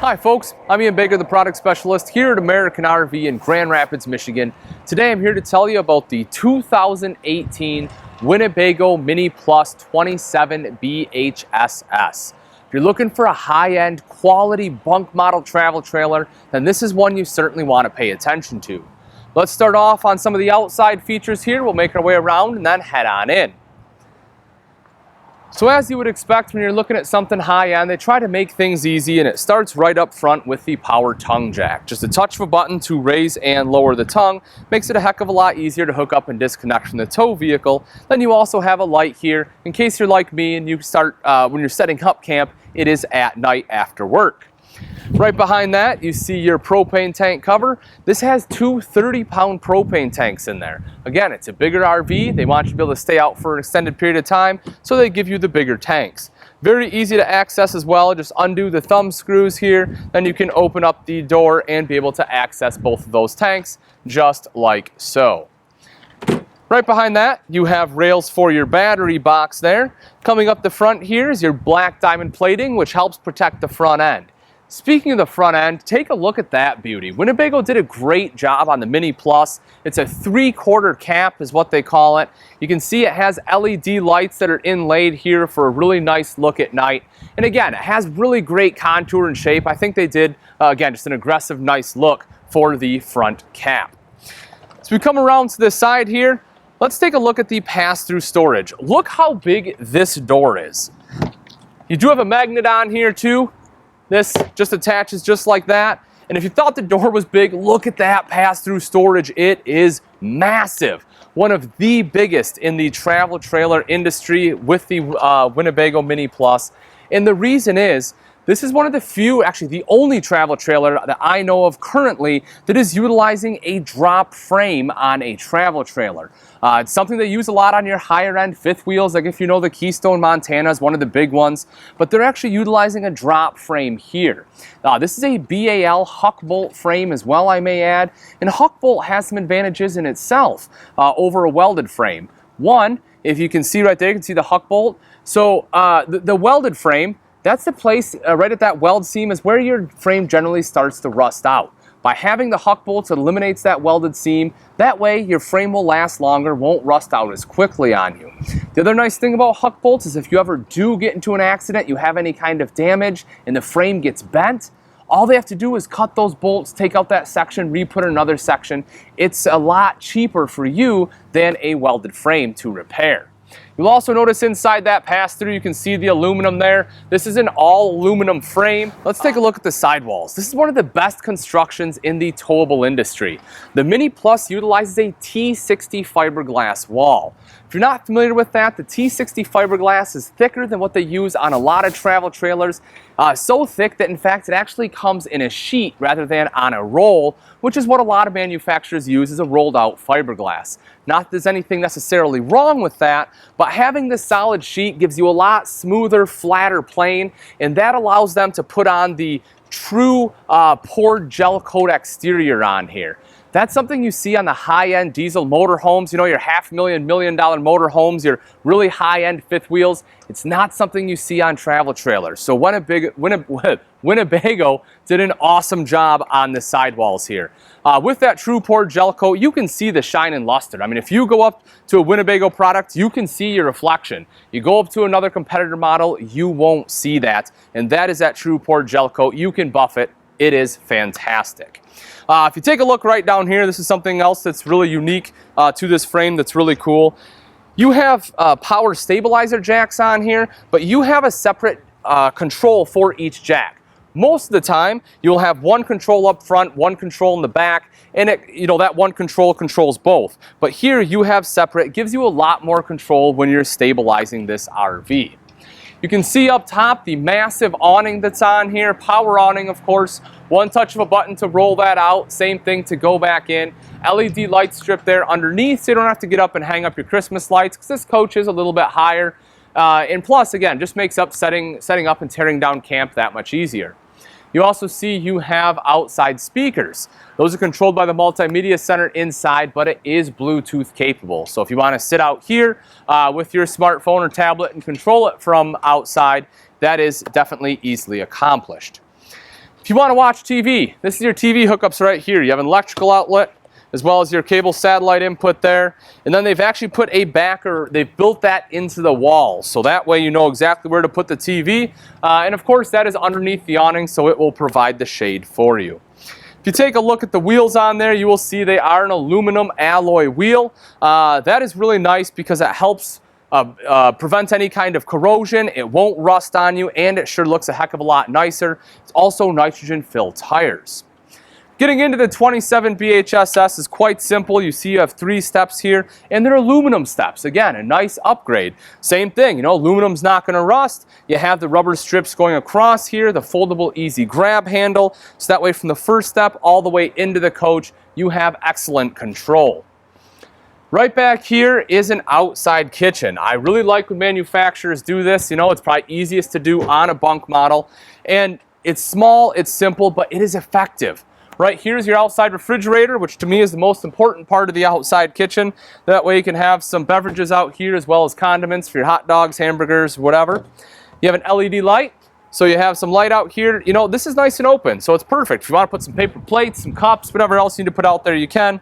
Hi folks, I'm Ian Baker, the product specialist here at American RV in Grand Rapids, Michigan. Today I'm here to tell you about the 2018 Winnebago Mini Plus 27 BHSS. If you're looking for a high-end, quality bunk model travel trailer, then this is one you certainly want to pay attention to. Let's start off on some of the outside features here. We'll make our way around and then head on in. So as you would expect when you're looking at something high-end, they try to make things easy, and it starts right up front with the power tongue jack. Just a touch of a button to raise and lower the tongue makes it a heck of a lot easier to hook up and disconnect from the tow vehicle. Then you also have a light here in case you're like me and you start when you're setting up camp, it is at night after work. Right behind that, you see your propane tank cover. This has two 30-pound propane tanks in there. Again, it's a bigger RV. They want you to be able to stay out for an extended period of time, so they give you the bigger tanks. Very easy to access as well. Just undo the thumb screws here, then you can open up the door and be able to access both of those tanks, just like so. Right behind that, you have rails for your battery box there. Coming up the front here is your black diamond plating, which helps protect the front end. Speaking of the front end, take a look at that beauty. Winnebago did a great job on the Mini Plus. It's a 3/4 cap is what they call it. You can see it has LED lights that are inlaid here for a really nice look at night. And again, it has really great contour and shape. I think they did, again, just an aggressive, nice look for the front cap. So we come around to the side here. Let's take a look at the pass-through storage. Look how big this door is. You do have a magnet on here too. This just attaches just like that. And if you thought the door was big, look at that pass-through storage. It is massive. One of the biggest in the travel trailer industry with the Winnebago Mini Plus. And the reason is, this is one of the few, actually the only travel trailer that I know of currently that is utilizing a drop frame on a travel trailer. It's something they use a lot on your higher end fifth wheels, like if you know the Keystone Montana is one of the big ones, but they're actually utilizing a drop frame here. This is a BAL Huck bolt frame as well, I may add, and Huck bolt has some advantages in itself over a welded frame. One, if you can see right there, you can see the Huck bolt. So the welded frame, that's the place right at that weld seam is where your frame generally starts to rust out. By having the Huck bolts, it eliminates that welded seam. That way, your frame will last longer, won't rust out as quickly on you. The other nice thing about Huck bolts is if you ever do get into an accident, you have any kind of damage, and the frame gets bent, all they have to do is cut those bolts, take out that section, re-put another section. It's a lot cheaper for you than a welded frame to repair. You'll also notice inside that pass-through, you can see the aluminum there. This is an all aluminum frame. Let's take a look at the sidewalls. This is one of the best constructions in the towable industry. The Mini Plus utilizes a T60 fiberglass wall. If you're not familiar with that, the T60 fiberglass is thicker than what they use on a lot of travel trailers. So thick that in fact it actually comes in a sheet rather than on a roll, which is what a lot of manufacturers use as a rolled out fiberglass. Not that there's anything necessarily wrong with that, but having this solid sheet gives you a lot smoother, flatter plane, and that allows them to put on the true poured gel coat exterior on here. That's something you see on the high-end diesel motorhomes, you know, your $500,000, $1 million motorhomes, your really high-end fifth wheels. It's not something you see on travel trailers. So Winnebago did an awesome job on the sidewalls here. With that true poured gel coat, you can see the shine and luster. I mean, if you go up to a Winnebago product, you can see your reflection. You go up to another competitor model, you won't see that. And that is that true poured gel coat. You can buff it. It is fantastic. If you take a look right down here, this is something else that's really unique to this frame that's really cool. You have power stabilizer jacks on here, but you have a separate control for each jack. Most of the time, you'll have one control up front, one control in the back, and that one control controls both. But here you have separate. It gives you a lot more control when you're stabilizing this RV. You can see up top the massive awning that's on here, power awning of course, one touch of a button to roll that out, same thing to go back in, LED light strip there underneath so you don't have to get up and hang up your Christmas lights because this coach is a little bit higher, and plus again, just makes up setting up and tearing down camp that much easier. You also see you have outside speakers. Those are controlled by the Multimedia Center inside, but it is Bluetooth capable. So if you want to sit out here with your smartphone or tablet and control it from outside, that is definitely easily accomplished. If you want to watch TV, this is your TV hookups right here. You have an electrical outlet as well as your cable satellite input there. And then they've actually put a backer, they've built that into the wall. So that way you know exactly where to put the TV. And of course that is underneath the awning, so it will provide the shade for you. If you take a look at the wheels on there, you will see they are an aluminum alloy wheel. That is really nice because it helps prevent any kind of corrosion. It won't rust on you, and it sure looks a heck of a lot nicer. It's also nitrogen-filled tires. Getting into the 27 BHSS is quite simple. You see you have 3 steps here, and they're aluminum steps. Again, a nice upgrade. Same thing, you know, aluminum's not going to rust. You have the rubber strips going across here, the foldable easy grab handle, so that way from the first step all the way into the coach, you have excellent control. Right back here is an outside kitchen. I really like when manufacturers do this. You know, it's probably easiest to do on a bunk model, and it's small, it's simple, but it is effective. Right here's your outside refrigerator, which to me is the most important part of the outside kitchen. That way you can have some beverages out here as well as condiments for your hot dogs, hamburgers, whatever. You have an LED light, so you have some light out here. You know, this is nice and open, so it's perfect. If you want to put some paper plates, some cups, whatever else you need to put out there, you can.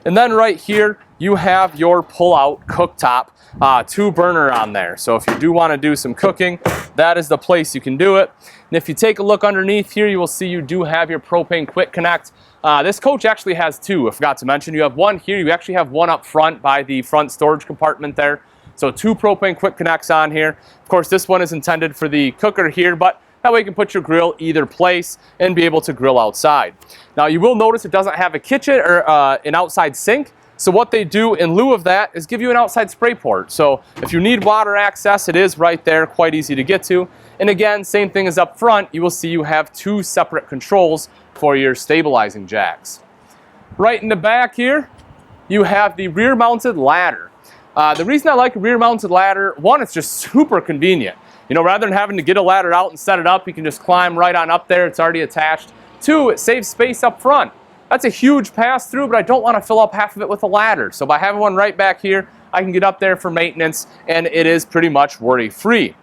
And then right here, you have your pull-out cooktop, 2-burner on there. So if you do want to do some cooking, that is the place you can do it. And if you take a look underneath here, you will see you do have your propane quick connect. This coach actually has 2. I forgot to mention, you have one here. You actually have one up front by the front storage compartment there. So 2 propane quick connects on here. Of course, this one is intended for the cooker here, but that way you can put your grill either place and be able to grill outside. Now you will notice it doesn't have a kitchen or an outside sink. So what they do in lieu of that is give you an outside spray port. So if you need water access, it is right there, quite easy to get to. And again, same thing as up front, you will see you have 2 separate controls for your stabilizing jacks. Right in the back here, you have the rear mounted ladder. The reason I like a rear mounted ladder, one, it's just super convenient. You know, rather than having to get a ladder out and set it up, you can just climb right on up there, it's already attached. 2, it saves space up front. That's a huge pass through, but I don't want to fill up half of it with a ladder. So by having one right back here, I can get up there for maintenance, and it is pretty much worry-free.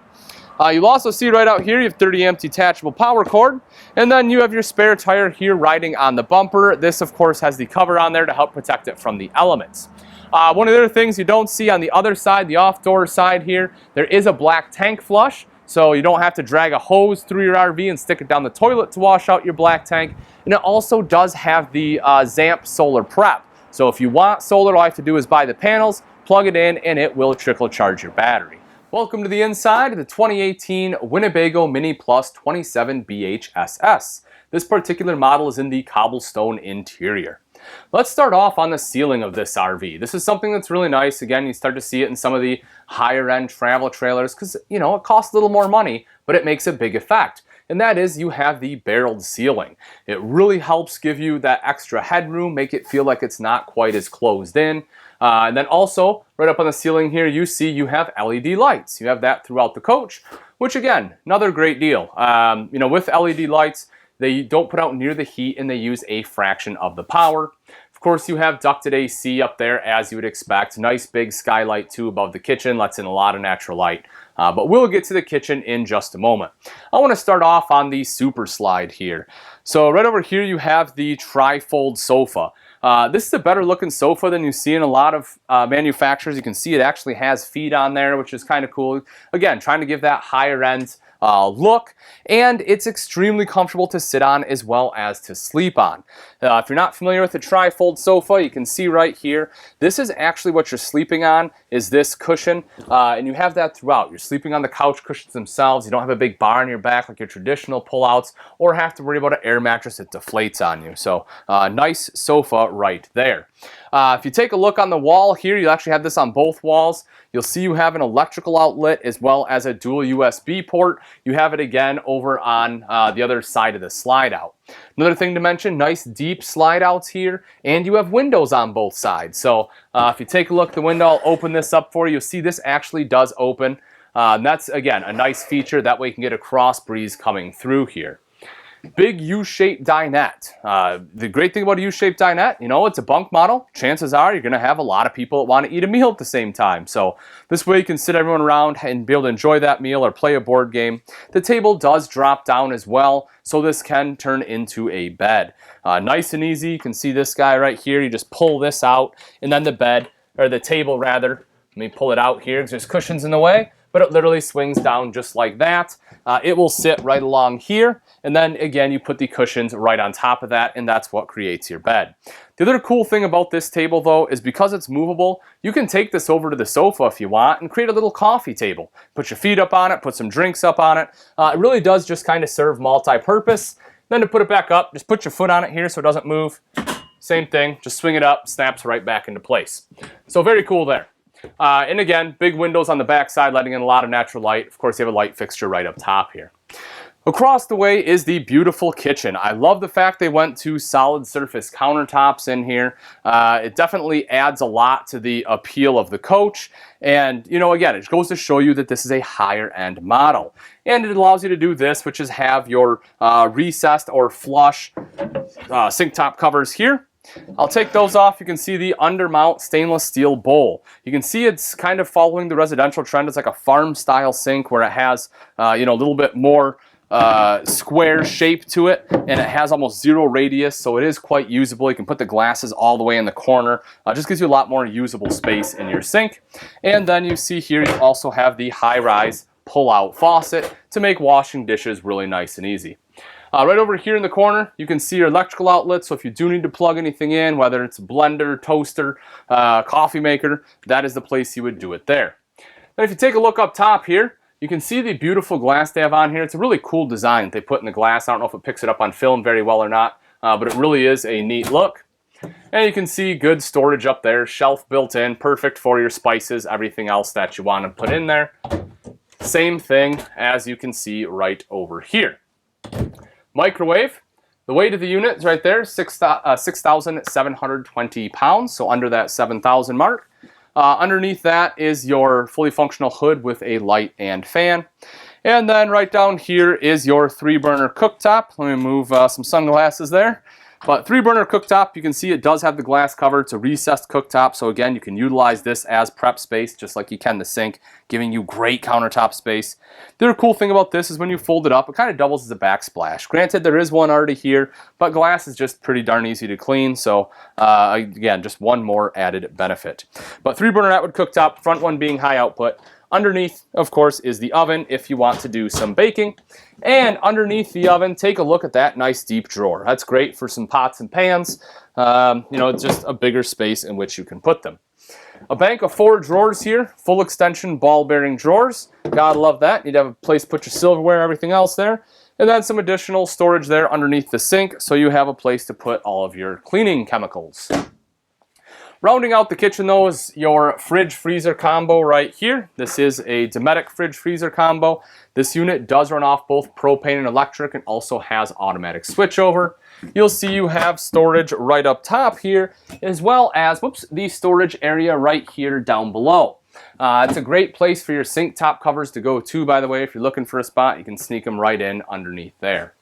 You'll also see right out here, you have 30 amp detachable power cord, and then you have your spare tire here riding on the bumper. This, of course, has the cover on there to help protect it from the elements. One of the other things you don't see on the other side, the off-door side here, there is a black tank flush. So you don't have to drag a hose through your RV and stick it down the toilet to wash out your black tank. And it also does have the ZAMP solar prep. So if you want solar, all you have to do is buy the panels, plug it in, and it will trickle charge your battery. Welcome to the inside of the 2018 Winnebago Mini Plus 27 BHSS. This particular model is in the Cobblestone interior. Let's start off on the ceiling of this RV. This is something that's really nice. Again, you start to see it in some of the higher end travel trailers because, you know, it costs a little more money, but it makes a big effect. And that is you have the barreled ceiling. It really helps give you that extra headroom, make it feel like it's not quite as closed in. And then also, right up on the ceiling here, you see you have LED lights. You have that throughout the coach, which again, another great deal. You know, with LED lights, they don't put out near the heat and they use a fraction of the power. Of course, you have ducted AC up there as you would expect. Nice big skylight too above the kitchen, lets in a lot of natural light. But we'll get to the kitchen in just a moment. I want to start off on the super slide here. So right over here you have the Trifold Sofa. This is a better looking sofa than you see in a lot of manufacturers. You can see it actually has feet on there, which is kind of cool. Again, trying to give that higher end look, and it's extremely comfortable to sit on as well as to sleep on. If you're not familiar with the Trifold Sofa, you can see right here, this is actually what you're sleeping on, is this cushion, and you have that throughout. You're sleeping on the couch cushions themselves. You don't have a big bar on your back like your traditional pullouts, or have to worry about an air mattress that deflates on you. So nice sofa right there. If you take a look on the wall here, you actually have this on both walls. You'll see you have an electrical outlet as well as a dual USB port. You have it again over on the other side of the slide out. Another thing to mention, nice deep slide outs here, and you have windows on both sides. So if you take a look at the window, I'll open this up for you. You'll see this actually does open. And that's, again, a nice feature. That way you can get a cross breeze coming through here. Big U-shaped dinette. The great thing about a U-shaped dinette, you know, it's a bunk model. Chances are you're going to have a lot of people that want to eat a meal at the same time. So this way you can sit everyone around and be able to enjoy that meal or play a board game. The table does drop down as well, so this can turn into a bed. Nice and easy. You can see this guy right here. You just pull this out, and then the bed, or the table rather. Let me pull it out here because there's cushions in the way, but it literally swings down just like that. It will sit right along here, and then again you put the cushions right on top of that, and that's what creates your bed. The other cool thing about this table though is because it's movable, you can take this over to the sofa if you want and create a little coffee table. Put your feet up on it, put some drinks up on it. It really does just kind of serve multi-purpose. Then to put it back up, just put your foot on it here so it doesn't move. Same thing, just swing it up, snaps right back into place. So very cool there. And again, big windows on the back side, letting in a lot of natural light. Of course, you have a light fixture right up top here. Across the way is the beautiful kitchen. I love the fact they went to solid surface countertops in here. It definitely adds a lot to the appeal of the coach. And, you know, again, it goes to show you that this is a higher end model. And it allows you to do this, which is have your recessed or flush sink top covers here. I'll take those off. You can see the undermount stainless steel bowl. You can see it's kind of following the residential trend. It's like a farm style sink where it has, you know, a little bit more square shape to it, and it has almost zero radius, so it is quite usable. You can put the glasses all the way in the corner. Just gives you a lot more usable space in your sink. And then you see here you also have the high-rise pull-out faucet to make washing dishes really nice and easy. Right over here in the corner, you can see your electrical outlet, so if you do need to plug anything in, whether it's a blender, toaster, coffee maker, that is the place you would do it there. Then if you take a look up top here, you can see the beautiful glass they have on here. It's a really cool design they put in the glass. I don't know if it picks it up on film very well or not, but it really is a neat look. And you can see good storage up there, shelf built in, perfect for your spices, everything else that you want to put in there. Same thing as you can see right over here. Microwave, the weight of the unit is right there, 6,720 pounds, so under that 7,000 mark. Underneath that is your fully functional hood with a light and fan. And then right down here is your 3-burner cooktop. Let me move some sunglasses there. But 3-burner cooktop, you can see it does have the glass cover. It's a recessed cooktop, so again, you can utilize this as prep space, just like you can the sink, giving you great countertop space. The other cool thing about this is when you fold it up, it kind of doubles as a backsplash. Granted, there is one already here, but glass is just pretty darn easy to clean, so again, just one more added benefit. But 3-burner Atwood cooktop, front one being high output. Underneath, of course, is the oven if you want to do some baking. And underneath the oven, take a look at that nice deep drawer. That's great for some pots and pans. You know, it's just a bigger space in which you can put them. A bank of 4 drawers here, full extension ball bearing drawers. Gotta love that. You'd have a place to put your silverware, everything else there. And then some additional storage there underneath the sink, so you have a place to put all of your cleaning chemicals. Rounding out the kitchen though is your fridge-freezer combo right here. This is a Dometic fridge-freezer combo. This unit does run off both propane and electric and also has automatic switchover. You'll see you have storage right up top here, as well as, the storage area right here down below. It's a great place for your sink top covers to go to, by the way. If you're looking for a spot, you can sneak them right in underneath there.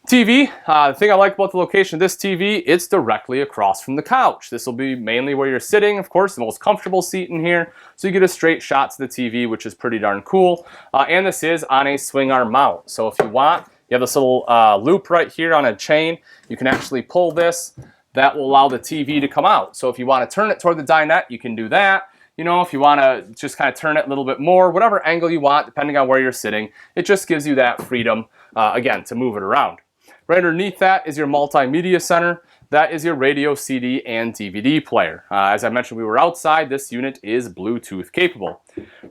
TV, the thing I like about the location of this TV, it's directly across from the couch. This will be mainly where you're sitting, of course, the most comfortable seat in here, so you get a straight shot to the TV, which is pretty darn cool. And this is on a swing arm mount, so if you want, you have this little loop right here on a chain. You can actually pull this. That will allow the TV to come out. So if you want to turn it toward the dinette, you can do that. You know, if you want to just kind of turn it a little bit more, whatever angle you want, depending on where you're sitting, it just gives you that freedom, again, to move it around. Right underneath that is your Multimedia Center. That is your radio, CD, and DVD player. As I mentioned, we were outside. This unit is Bluetooth capable.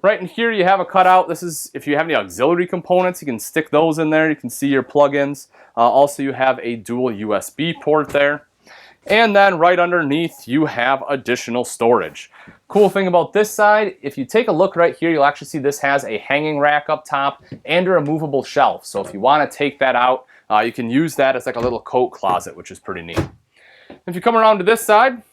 Right in here, you have a cutout. This is, if you have any auxiliary components, you can stick those in there. You can see your plugins. Also, you have a dual USB port there. And then right underneath, you have additional storage. Cool thing about this side, if you take a look right here, you'll actually see this has a hanging rack up top and a removable shelf. So if you want to take that out, you can use that as like a little coat closet, which is pretty neat. If you come around to this side,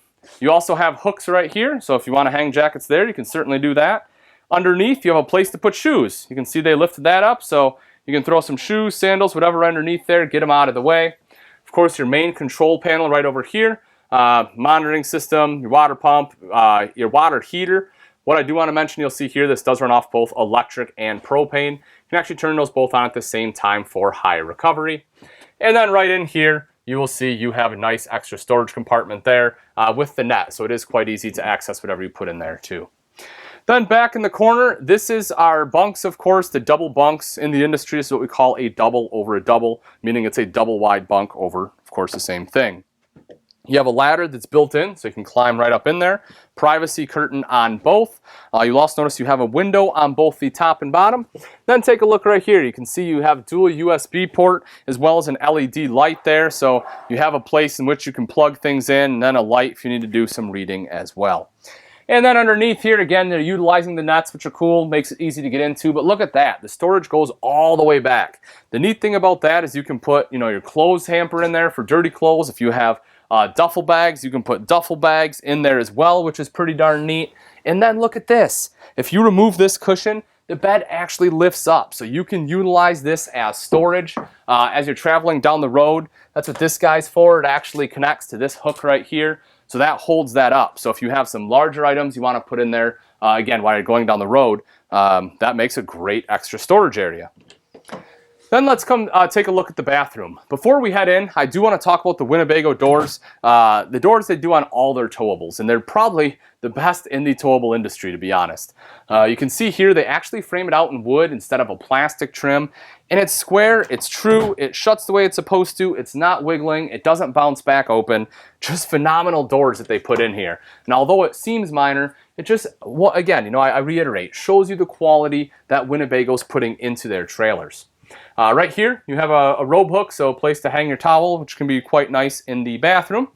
you also have hooks right here. So if you want to hang jackets there, you can certainly do that. Underneath, you have a place to put shoes. You can see they lifted that up, so You can throw some shoes, sandals, whatever underneath there, get them out of the way. Of course, your main control panel right over here, monitoring system, your water pump, your water heater. What I do want to mention, you'll see here, this does run off both electric and propane. You can actually turn those both on at the same time for high recovery. And then right in here, you will see you have a nice extra storage compartment there with the net, so it is quite easy to access whatever you put in there too. Then back in the corner, this is our bunks, of course, the double bunks in the industry. This is what we call a double over a double, meaning it's a double wide bunk over, of course, the same thing. You have a ladder that's built in, so you can climb right up in there. Privacy curtain on both. You'll also notice you have a window on both the top and bottom. Then take a look right here. You can see you have dual USB port as well as an LED light there. So you have a place in which you can plug things in, and then a light if you need to do some reading as well. And then underneath here, again, they're utilizing the nuts, which are cool, makes it easy to get into. But look at that. The storage goes all the way back. The neat thing about that is you can put, your clothes hamper in there for dirty clothes. If you have duffel bags, you can put duffel bags in there as well, which is pretty darn neat. And then look at this. If you remove this cushion, the bed actually lifts up. So you can utilize this as storage as you're traveling down the road. That's what this guy's for. It actually connects to this hook right here. So that holds that up. So if you have some larger items you want to put in there, again, while you're going down the road, that makes a great extra storage area. Then let's come take a look at the bathroom. Before we head in, I do want to talk about the Winnebago doors. The doors they do on all their towables, and they're probably the best in the towable industry, to be honest. You can see here they actually frame it out in wood instead of a plastic trim, and it's square, it's true, it shuts the way it's supposed to, it's not wiggling, it doesn't bounce back open. Just phenomenal doors that they put in here. And although it seems minor, it just, well, again, I reiterate, shows you the quality that Winnebago's putting into their trailers. Right here, you have a robe hook, so a place to hang your towel, which can be quite nice in the bathroom.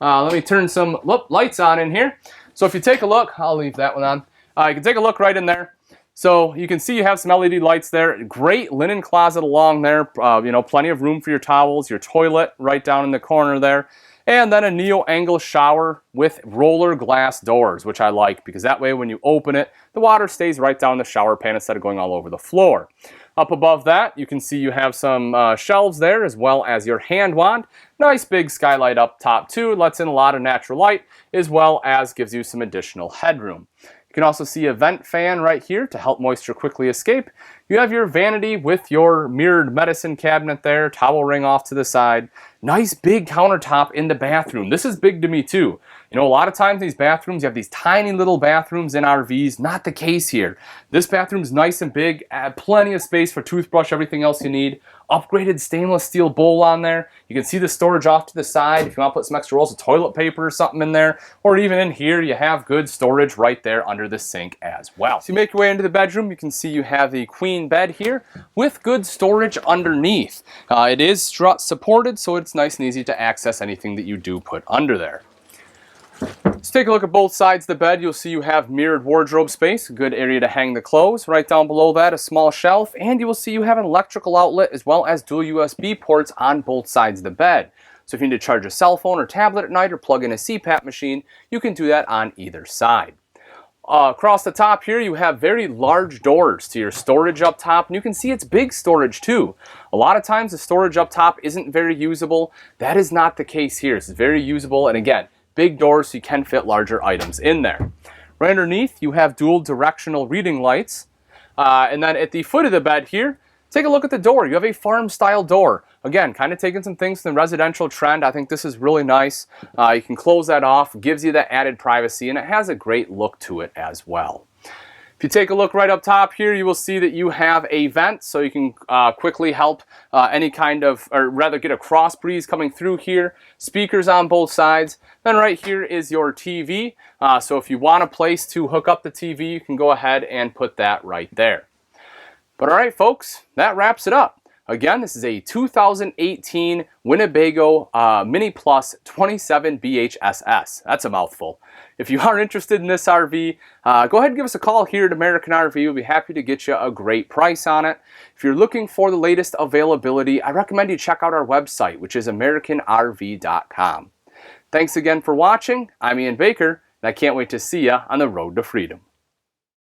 Let me turn some lights on in here. So if you take a look, I'll leave that one on. You can take a look right in there. So you can see you have some LED lights there. Great linen closet along there. Plenty of room for your towels, your toilet right down in the corner there. And then a neo-angle shower with roller glass doors, which I like because that way when you open it, the water stays right down the shower pan instead of going all over the floor. Up above that, you can see you have some shelves there as well as your hand wand. Nice big skylight up top too. Lets in a lot of natural light as well as gives you some additional headroom. You can also see a vent fan right here to help moisture quickly escape. You have your vanity with your mirrored medicine cabinet there, towel ring off to the side. Nice big countertop in the bathroom. This is big to me too. A lot of times in these bathrooms, you have these tiny little bathrooms in RVs. Not the case here. This bathroom's nice and big, plenty of space for toothbrush, everything else you need. Upgraded stainless steel bowl on there. You can see the storage off to the side if you want to put some extra rolls of toilet paper or something in there. Or even in here, you have good storage right there under the sink as well. So you make your way into the bedroom, you can see you have the queen bed here with good storage underneath. It is strut supported, so it's nice and easy to access anything that you do put under there. Let's take a look at both sides of the bed. You'll see you have mirrored wardrobe space, a good area to hang the clothes. Right down below that, a small shelf, and you will see you have an electrical outlet as well as dual USB ports on both sides of the bed. So if you need to charge a cell phone or tablet at night or plug in a CPAP machine, you can do that on either side. Across the top here, you have very large doors to your storage up top, and you can see it's big storage too. A lot of times the storage up top isn't very usable. That is not the case here. It's very usable, and again, big doors so you can fit larger items in there. Right underneath, you have dual directional reading lights. And then at the foot of the bed here, take a look at the door. You have a farm style door. Again, kind of taking some things from the residential trend. I think this is really nice. You can close that off, gives you that added privacy, and it has a great look to it as well. If you take a look right up top here, you will see that you have a vent, so you can quickly help any kind of, or rather get a cross breeze coming through here. Speakers on both sides. Then right here is your TV. So if you want a place to hook up the TV, you can go ahead and put that right there. But all right, folks, that wraps it up. Again, this is a 2018 Winnebago Mini Plus 27 BHSS. That's a mouthful. If you are interested in this RV, go ahead and give us a call here at American RV. We'll be happy to get you a great price on it. If you're looking for the latest availability, I recommend you check out our website, which is AmericanRV.com. Thanks again for watching. I'm Ian Baker, and I can't wait to see you on the road to freedom.